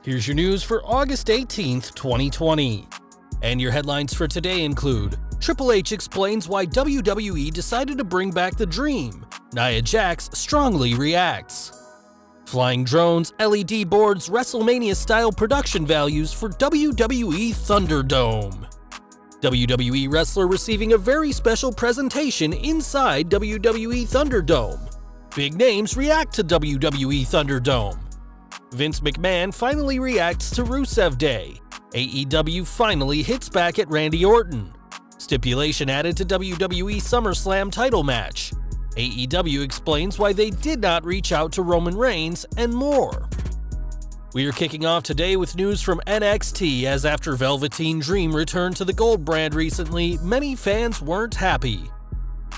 Here's your news for August 18th, 2020. And your headlines for today include: Triple H explains why WWE decided to bring back the Dream. Nia Jax strongly reacts. Flying drones, LED boards, WrestleMania-style production values for WWE Thunderdome. WWE wrestler receiving a very special presentation inside WWE Thunderdome. Big names react to WWE Thunderdome. Vince McMahon finally reacts to Rusev Day. AEW finally hits back at Randy Orton. Stipulation added to WWE SummerSlam title match. AEW explains why they did not reach out to Roman Reigns, and more. We are kicking off today with news from NXT, as after Velveteen Dream returned to the Gold brand recently, many fans weren't happy.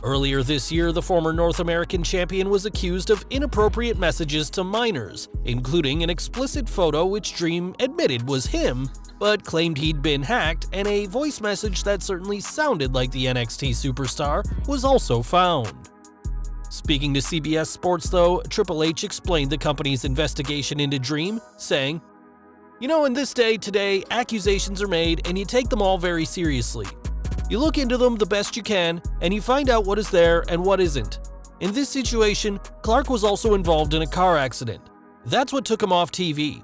Earlier this year, the former North American champion was accused of inappropriate messages to minors, including an explicit photo which Dream admitted was him, but claimed he'd been hacked, and a voice message that certainly sounded like the NXT superstar was also found. Speaking to CBS Sports though, Triple H explained the company's investigation into Dream, saying, in this day today, accusations are made and you take them all very seriously. You look into them the best you can, and you find out what is there and what isn't. In this situation, Clark was also involved in a car accident. That's what took him off TV.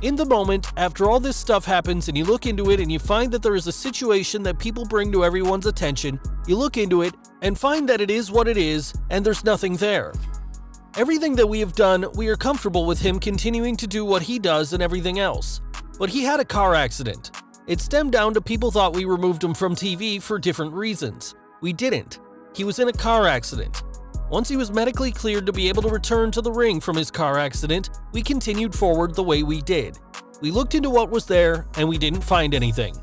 In the moment, after all this stuff happens and you look into it and you find that there is a situation that people bring to everyone's attention, you look into it and find that it is what it is and there's nothing there. Everything that we have done, we are comfortable with him continuing to do what he does and everything else. But he had a car accident. It stemmed down to people thought we removed him from TV for different reasons. We didn't. He was in a car accident. Once he was medically cleared to be able to return to the ring from his car accident, we continued forward the way we did. We looked into what was there, and we didn't find anything.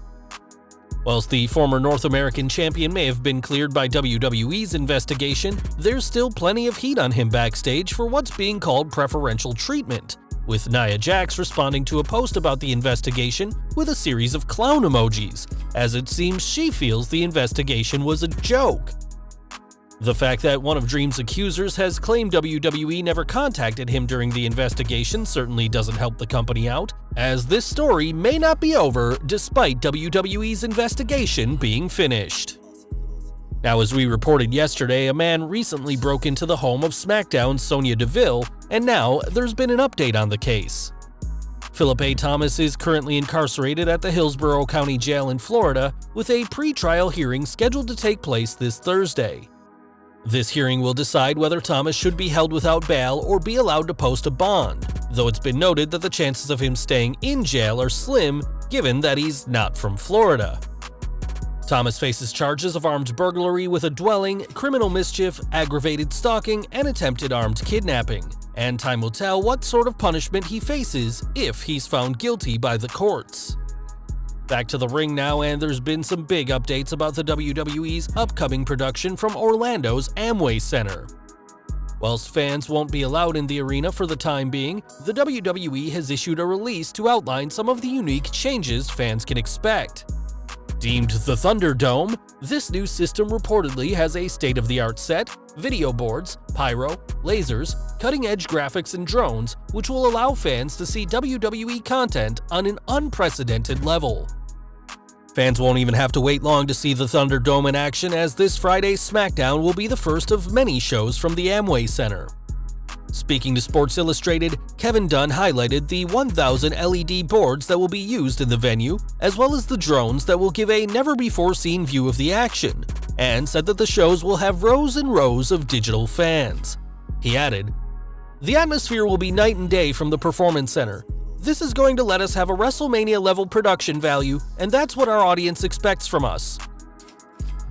Whilst the former North American champion may have been cleared by WWE's investigation, there's still plenty of heat on him backstage for what's being called preferential treatment, with Nia Jax responding to a post about the investigation with a series of clown emojis, as it seems she feels the investigation was a joke. The fact that one of Dream's accusers has claimed WWE never contacted him during the investigation certainly doesn't help the company out, as this story may not be over despite WWE's investigation being finished. Now, as we reported yesterday, a man recently broke into the home of SmackDown's Sonya Deville, and now there's been an update on the case. Philip A. Thomas is currently incarcerated at the Hillsborough County Jail in Florida, with a pre-trial hearing scheduled to take place this Thursday. This hearing will decide whether Thomas should be held without bail or be allowed to post a bond, though it's been noted that the chances of him staying in jail are slim, given that he's not from Florida. Thomas faces charges of armed burglary with a dwelling, criminal mischief, aggravated stalking, and attempted armed kidnapping, and time will tell what sort of punishment he faces if he's found guilty by the courts. Back to the ring now, and there's been some big updates about the WWE's upcoming production from Orlando's Amway Center. Whilst fans won't be allowed in the arena for the time being, the WWE has issued a release to outline some of the unique changes fans can expect. Deemed the Thunderdome, this new system reportedly has a state-of-the-art set, video boards, pyro, lasers, cutting-edge graphics, and drones, which will allow fans to see WWE content on an unprecedented level. Fans won't even have to wait long to see the Thunderdome in action, as this Friday's SmackDown will be the first of many shows from the Amway Center. Speaking to Sports Illustrated, Kevin Dunn highlighted the 1,000 LED boards that will be used in the venue, as well as the drones that will give a never-before-seen view of the action, and said that the shows will have rows and rows of digital fans. He added, "The atmosphere will be night and day from the Performance Center. This is going to let us have a WrestleMania-level production value, and that's what our audience expects from us."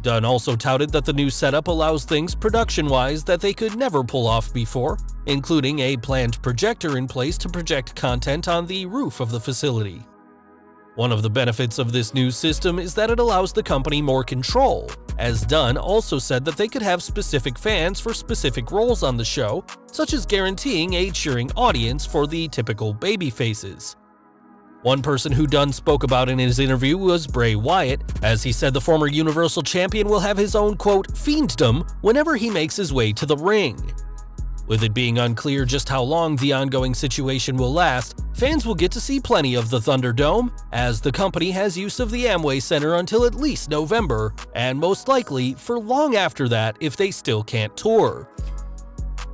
Dunn also touted that the new setup allows things production-wise that they could never pull off before, including a planned projector in place to project content on the roof of the facility. One of the benefits of this new system is that it allows the company more control, as Dunn also said that they could have specific fans for specific roles on the show, such as guaranteeing a cheering audience for the typical babyfaces. One person who Dunn spoke about in his interview was Bray Wyatt, as he said the former Universal Champion will have his own, quote, fienddom whenever he makes his way to the ring. With it being unclear just how long the ongoing situation will last, fans will get to see plenty of the Thunderdome, as the company has use of the Amway Center until at least November, and most likely for long after that if they still can't tour.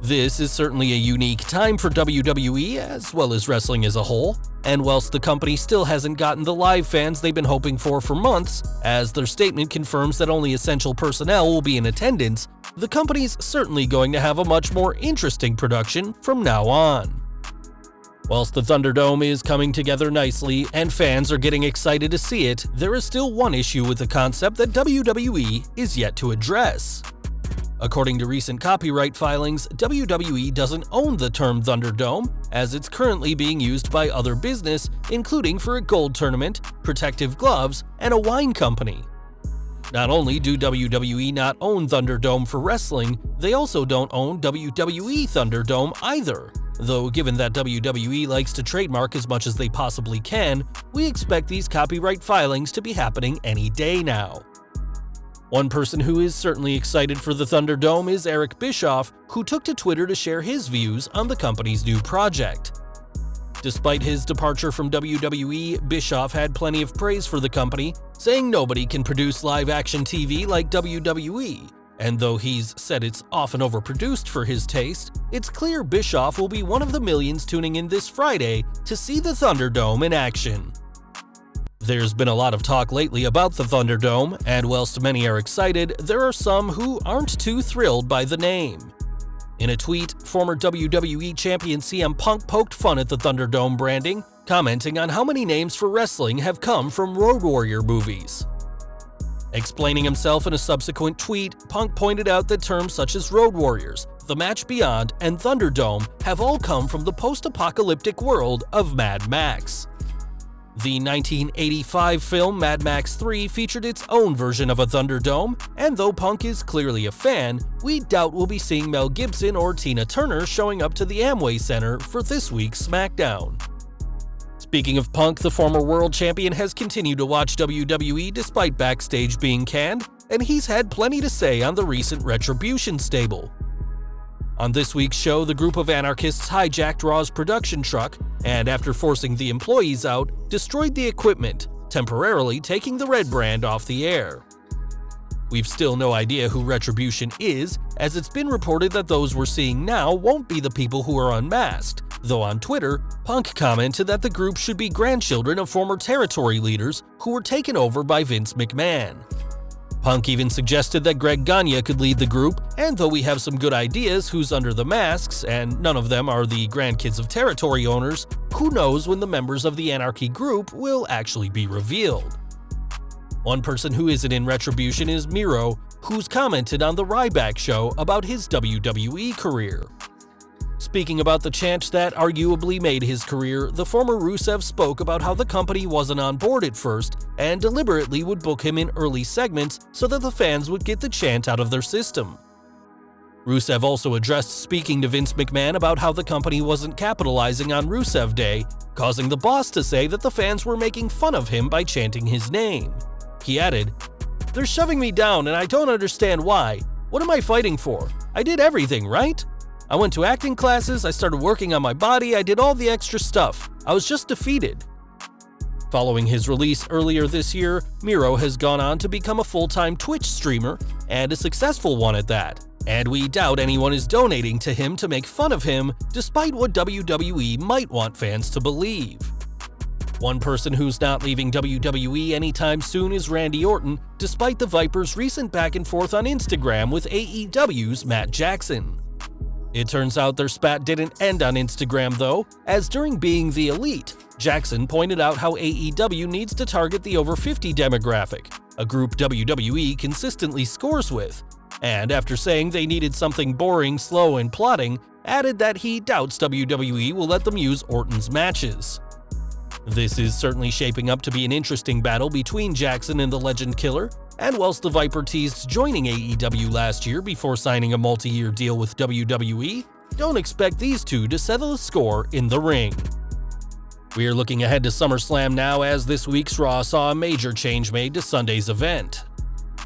This is certainly a unique time for WWE as well as wrestling as a whole, and whilst the company still hasn't gotten the live fans they've been hoping for months, as their statement confirms that only essential personnel will be in attendance, the company's certainly going to have a much more interesting production from now on. Whilst the Thunderdome is coming together nicely and fans are getting excited to see it, there is still one issue with the concept that WWE is yet to address. According to recent copyright filings, WWE doesn't own the term Thunderdome, as it's currently being used by other business, including for a gold tournament, protective gloves, and a wine company. Not only do WWE not own Thunderdome for wrestling, they also don't own WWE Thunderdome either. Though given that WWE likes to trademark as much as they possibly can, we expect these copyright filings to be happening any day now. One person who is certainly excited for the Thunderdome is Eric Bischoff, who took to Twitter to share his views on the company's new project. Despite his departure from WWE, Bischoff had plenty of praise for the company, saying nobody can produce live-action TV like WWE, and though he's said it's often overproduced for his taste, it's clear Bischoff will be one of the millions tuning in this Friday to see the Thunderdome in action. There's been a lot of talk lately about the Thunderdome, and whilst many are excited, there are some who aren't too thrilled by the name. In a tweet, former WWE champion CM Punk poked fun at the Thunderdome branding, commenting on how many names for wrestling have come from Road Warrior movies. Explaining himself in a subsequent tweet, Punk pointed out that terms such as Road Warriors, The Match Beyond, and Thunderdome have all come from the post-apocalyptic world of Mad Max. The 1985 film Mad Max 3 featured its own version of a Thunderdome, and though Punk is clearly a fan, we doubt we'll be seeing Mel Gibson or Tina Turner showing up to the Amway Center for this week's SmackDown. Speaking of Punk, the former world champion has continued to watch WWE despite backstage being canned, and he's had plenty to say on the recent Retribution stable. On this week's show, the group of anarchists hijacked Raw's production truck, and after forcing the employees out, destroyed the equipment, temporarily taking the red brand off the air. We've still no idea who Retribution is, as it's been reported that those we're seeing now won't be the people who are unmasked, though on Twitter, Punk commented that the group should be grandchildren of former territory leaders who were taken over by Vince McMahon. Punk even suggested that Greg Gagne could lead the group, and though we have some good ideas who's under the masks, and none of them are the grandkids of territory owners, who knows when the members of the Anarchy group will actually be revealed. One person who isn't in Retribution is Miro, who's commented on the Ryback show about his WWE career. Speaking about the chant that arguably made his career, the former Rusev spoke about how the company wasn't on board at first and deliberately would book him in early segments so that the fans would get the chant out of their system. Rusev also addressed speaking to Vince McMahon about how the company wasn't capitalizing on Rusev Day, causing the boss to say that the fans were making fun of him by chanting his name. He added, "They're shoving me down and I don't understand why. What am I fighting for? I did everything, right? I went to acting classes, I started working on my body, I did all the extra stuff. I was just defeated." Following his release earlier this year, Miro has gone on to become a full-time Twitch streamer, and a successful one at that. And we doubt anyone is donating to him to make fun of him, despite what WWE might want fans to believe. One person who's not leaving WWE anytime soon is Randy Orton, despite the Viper's recent back and forth on Instagram with AEW's Matt Jackson. It turns out their spat didn't end on Instagram though, as during Being the Elite, Jackson pointed out how AEW needs to target the over 50 demographic, a group WWE consistently scores with, and after saying they needed something boring, slow, and plotting, added that he doubts WWE will let them use Orton's matches. This is certainly shaping up to be an interesting battle between Jackson and the Legend Killer, and whilst the Viper teased joining AEW last year before signing a multi-year deal with WWE, don't expect these two to settle the score in the ring. We're looking ahead to SummerSlam now, as this week's Raw saw a major change made to Sunday's event.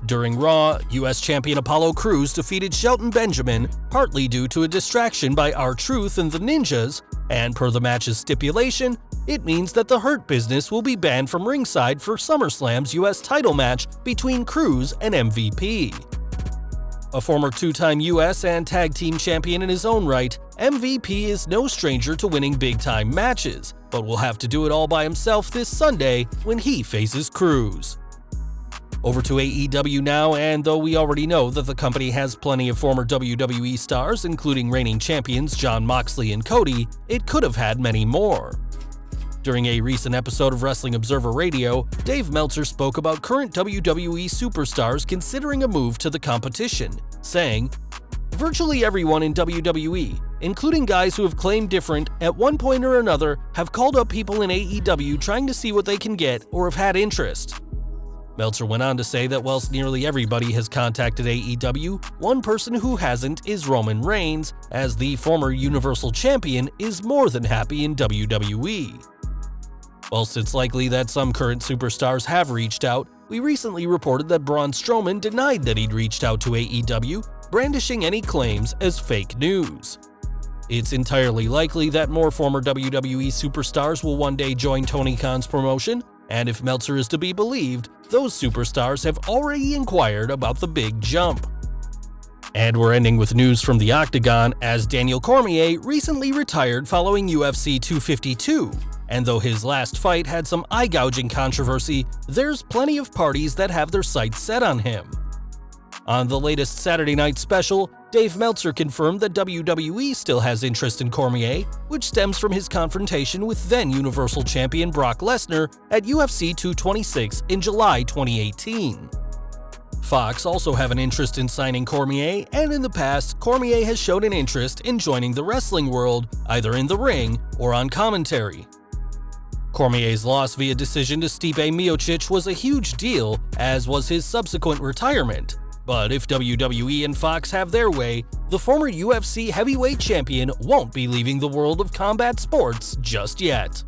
During Raw, US Champion Apollo Crews defeated Shelton Benjamin, partly due to a distraction by R-Truth and the Ninjas, and per the match's stipulation, it means that the Hurt Business will be banned from ringside for SummerSlam's US title match between Crews and MVP. A former two-time US and Tag Team Champion in his own right, MVP is no stranger to winning big-time matches, but will have to do it all by himself this Sunday when he faces Crews. Over to AEW now, and though we already know that the company has plenty of former WWE stars, including reigning champions Jon Moxley and Cody, it could have had many more. During a recent episode of Wrestling Observer Radio, Dave Meltzer spoke about current WWE superstars considering a move to the competition, saying, "Virtually everyone in WWE, including guys who have claimed different, at one point or another have called up people in AEW trying to see what they can get or have had interest." Meltzer went on to say that whilst nearly everybody has contacted AEW, one person who hasn't is Roman Reigns, as the former Universal Champion is more than happy in WWE. Whilst it's likely that some current superstars have reached out, we recently reported that Braun Strowman denied that he'd reached out to AEW, brandishing any claims as fake news. It's entirely likely that more former WWE superstars will one day join Tony Khan's promotion, and if Meltzer is to be believed, those superstars have already inquired about the big jump. And we're ending with news from the Octagon, as Daniel Cormier recently retired following UFC 252, and though his last fight had some eye-gouging controversy, there's plenty of parties that have their sights set on him. On the latest Saturday Night Special, Dave Meltzer confirmed that WWE still has interest in Cormier, which stems from his confrontation with then Universal Champion Brock Lesnar at UFC 226 in July 2018. Fox also have an interest in signing Cormier, and in the past, Cormier has shown an interest in joining the wrestling world, either in the ring or on commentary. Cormier's loss via decision to Stipe Miocic was a huge deal, as was his subsequent retirement. But if WWE and Fox have their way, the former UFC heavyweight champion won't be leaving the world of combat sports just yet.